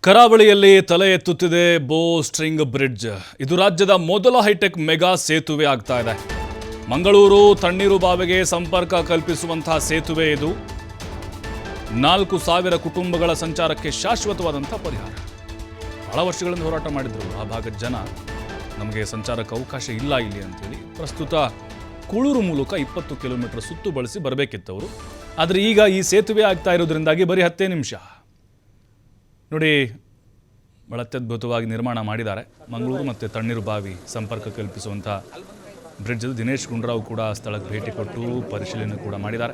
ಕರಾವಳಿಯಲ್ಲಿ ತಲೆ ಎತ್ತುತ್ತಿದೆ ಬೋ ಸ್ಟ್ರಿಂಗ್ ಬ್ರಿಡ್ಜ್. ಇದು ರಾಜ್ಯದ ಮೊದಲ ಹೈಟೆಕ್ ಮೆಗಾ ಸೇತುವೆ ಆಗ್ತಾ ಇದೆ. ಮಂಗಳೂರು ತಣ್ಣೀರು ಬಾವಿಗೆ ಸಂಪರ್ಕ ಕಲ್ಪಿಸುವಂತಹ ಸೇತುವೆ ಇದು. 4,000 ಕುಟುಂಬಗಳ ಸಂಚಾರಕ್ಕೆ ಶಾಶ್ವತವಾದಂಥ ಪರಿಹಾರ. ಬಹಳ ವರ್ಷಗಳಿಂದ ಹೋರಾಟ ಮಾಡಿದ್ರು ಆ ಭಾಗದ ಜನ, ನಮಗೆ ಸಂಚಾರಕ್ಕೆ ಅವಕಾಶ ಇಲ್ಲ ಇಲ್ಲಿ ಅಂತೇಳಿ. ಪ್ರಸ್ತುತ ಕುಳೂರು ಮೂಲಕ 20 ಕಿಲೋಮೀಟರ್ ಸುತ್ತು ಬಳಸಿ ಬರಬೇಕಿತ್ತವರು. ಆದರೆ ಈಗ ಈ ಸೇತುವೆ ಆಗ್ತಾ ಇರೋದ್ರಿಂದಾಗಿ ಬರೀ 10 ನಿಮಿಷ ನೋಡಿ, ಬಹಳ ಅತ್ಯದ್ಭುತವಾಗಿ ನಿರ್ಮಾಣ ಮಾಡಿದ್ದಾರೆ. ಮಂಗಳೂರು ಮತ್ತು ತಣ್ಣೀರು ಬಾವಿ ಸಂಪರ್ಕ ಕಲ್ಪಿಸುವಂಥ ಬ್ರಿಡ್ಜ್. ದಿನೇಶ್ ಗುಂಡೂರಾವ್ ಕೂಡ ಸ್ಥಳಕ್ಕೆ ಭೇಟಿ ಕೊಟ್ಟು ಪರಿಶೀಲನೆ ಕೂಡ ಮಾಡಿದ್ದಾರೆ.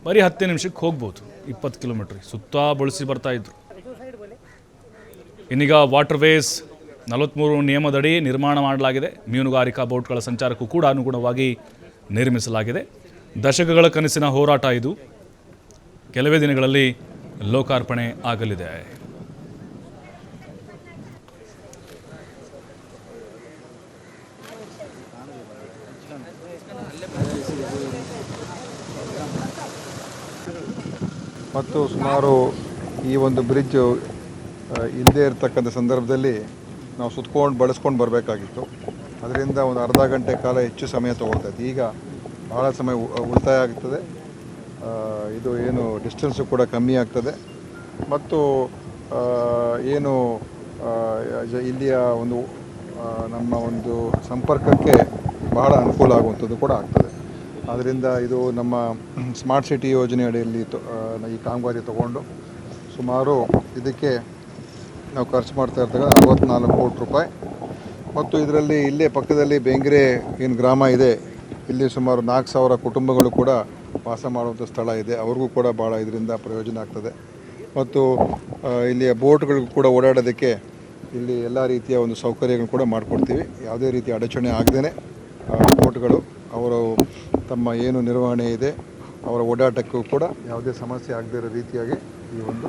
ಬರೀ 10 ನಿಮಿಷಕ್ಕೆ ಹೋಗ್ಬೋದು. 20 ಕಿಲೋಮೀಟ್ರ್ ಸುತ್ತ ಬಳಸಿ ಬರ್ತಾಯಿದ್ರು. ಇನ್ನೀಗ ವಾಟರ್ವೇಸ್ 43 ನಿಯಮದಡಿ ನಿರ್ಮಾಣ ಮಾಡಲಾಗಿದೆ. ಮೀನುಗಾರಿಕಾ ಬೋಟ್ಗಳ ಸಂಚಾರಕ್ಕೂ ಕೂಡ ಅನುಗುಣವಾಗಿ ನಿರ್ಮಿಸಲಾಗಿದೆ. ದಶಕಗಳ ಕನಸಿನ ಹೋರಾಟ ಇದು. ಕೆಲವೇ ದಿನಗಳಲ್ಲಿ ಲೋಕಾರ್ಪಣೆ ಆಗಲಿದೆ. ಮತ್ತು ಸುಮಾರು ಈ ಒಂದು ಬ್ರಿಡ್ಜ್ ಇಲ್ಲದೇ ಇರತಕ್ಕಂಥ ಸಂದರ್ಭದಲ್ಲಿ ನಾವು ಸುತ್ಕೊಂಡು ಬಳಸ್ಕೊಂಡು ಬರಬೇಕಾಗಿತ್ತು. ಅದರಿಂದ ಒಂದು ಅರ್ಧ ಗಂಟೆ ಕಾಲ ಹೆಚ್ಚು ಸಮಯ ತೊಗೊಳ್ತೈತೆ. ಈಗ ಭಾಳ ಸಮಯ ಉಳಿತಾಯ ಆಗ್ತದೆ. ಇದು ಏನು ಡಿಸ್ಟೆನ್ಸು ಕೂಡ ಕಮ್ಮಿ ಆಗ್ತದೆ. ಮತ್ತು ಏನು ಇಲ್ಲಿಯ ಒಂದು ನಮ್ಮ ಒಂದು ಸಂಪರ್ಕಕ್ಕೆ ಬಹಳ ಅನುಕೂಲ ಆಗುವಂಥದ್ದು ಕೂಡ ಆಗ್ತದೆ. ಆದ್ದರಿಂದ ಇದು ನಮ್ಮ ಸ್ಮಾರ್ಟ್ ಸಿಟಿ ಯೋಜನೆ ಅಡಿಯಲ್ಲಿ ಈ ಕಾಮಗಾರಿ ತಗೊಂಡು ಸುಮಾರು ಇದಕ್ಕೆ ನಾವು ಖರ್ಚು ಮಾಡ್ತಾ ಇರ್ತಕ್ಕಂಥ 64 ಕೋಟಿ ರೂಪಾಯಿ. ಮತ್ತು ಇದರಲ್ಲಿ ಇಲ್ಲೇ ಪಕ್ಕದಲ್ಲಿ ಬೆಂಗ್ರೆ ಏನು ಗ್ರಾಮ ಇದೆ, ಇಲ್ಲಿ ಸುಮಾರು 4,000 ಕುಟುಂಬಗಳು ಕೂಡ ವಾಸ ಮಾಡುವಂಥ ಸ್ಥಳ ಇದೆ. ಅವ್ರಿಗೂ ಕೂಡ ಭಾಳ ಇದರಿಂದ ಪ್ರಯೋಜನ ಆಗ್ತದೆ. ಮತ್ತು ಇಲ್ಲಿಯ ಬೋಟ್ಗಳಿಗೂ ಕೂಡ ಓಡಾಡೋದಕ್ಕೆ ಇಲ್ಲಿ ಎಲ್ಲ ರೀತಿಯ ಒಂದು ಸೌಕರ್ಯಗಳು ಕೂಡ ಮಾಡಿಕೊಡ್ತೀವಿ. ಯಾವುದೇ ರೀತಿಯ ಅಡಚಣೆ ಆಗದೇ ಬೋಟ್ಗಳು ಅವರು ತಮ್ಮ ಏನು ನಿರ್ವಹಣೆ ಇದೆ ಅವರ ಓಡಾಟಕ್ಕೂ ಕೂಡ ಯಾವುದೇ ಸಮಸ್ಯೆ ಆಗದೇ ಇರೋ ರೀತಿಯಾಗಿ ಈ ಒಂದು